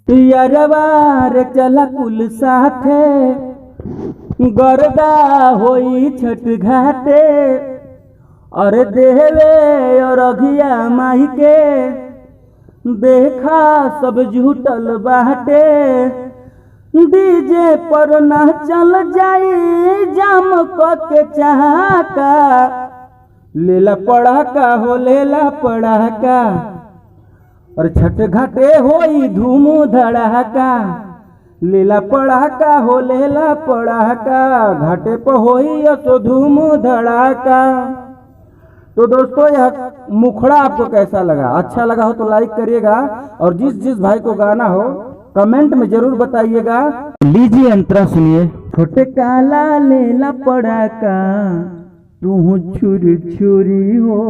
यारवार चला कुल साथे गरदा होई छठ घाटे अरे देवे और अघिया माही के देखा सब झूठल बाटे डीजे पर ना चल जाई जाम के चाहका लेला पड़ाका हो लेला पड़ाका और छठ घाटे होई धूम धड़ाका लीला पड़ाका हो लेला पड़ाका घाटे पर होई तो धूम धड़ाका। तो दोस्तों यह मुखड़ा आपको कैसा लगा? अच्छा लगा हो तो लाइक करिएगा और जिस जिस भाई को गाना हो कमेंट में जरूर बताइएगा। लीजिए अंतरा सुनिए। छोटे काला लेला पड़ाका तू छुरी छुरी हो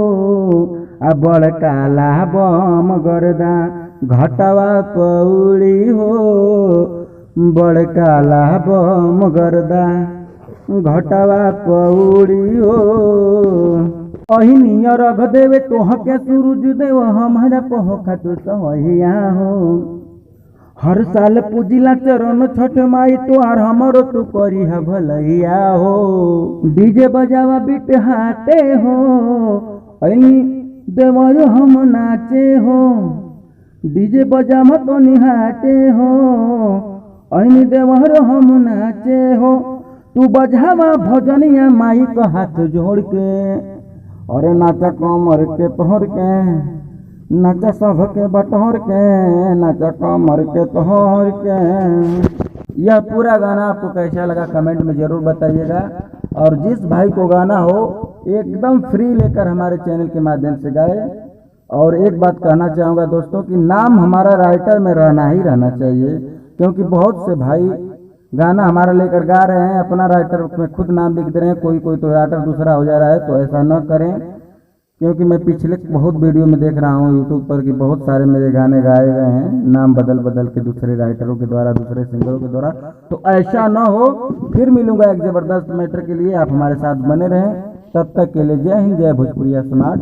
आ बड़ काला बम गर्दा घटवा पौड़ी हो बड़ काला बम गर्दा घटवा पौड़ी हो अहिनिया रख देवे तोह के सूरज देव हमारा पहोखा तो सहैया हो हर साल पूजिला चरण छठ माई तोहार हमरो तू करी है भलैया हो डीजे बजावा बीट हाटे हो देवर हम नाचे हो डीजे बजावा तो निहाटे हो ऐनी देवर हम नाचे हो तू बजावा भजनिया माई का हाथ जोड़ के और नाचा कमर के तोहर के नाचा सब के बटोर के नाचा कमर के तोहर के। यह पूरा गाना आपको कैसा लगा कमेंट में जरूर बताइएगा और जिस भाई को गाना हो एकदम फ्री लेकर हमारे चैनल के माध्यम से गाए। और एक बात कहना चाहूँगा दोस्तों कि नाम हमारा राइटर में रहना ही रहना चाहिए क्योंकि बहुत से भाई गाना हमारा लेकर गा रहे हैं अपना राइटर में खुद नाम लिख दे रहे हैं कोई कोई तो राइटर दूसरा हो जा रहा है। तो ऐसा न करें क्योंकि मैं पिछले बहुत वीडियो में देख रहा हूँ यूट्यूब पर कि बहुत सारे मेरे गाने गाए गए हैं नाम बदल बदल के दूसरे राइटरों के द्वारा दूसरे सिंगरों के द्वारा। तो ऐसा न हो। फिर मिलूंगा एक ज़बरदस्त मैटर के लिए, आप हमारे साथ बने रहें। तब तक के लिए जय हिंद, जय भोजपुरिया समाज।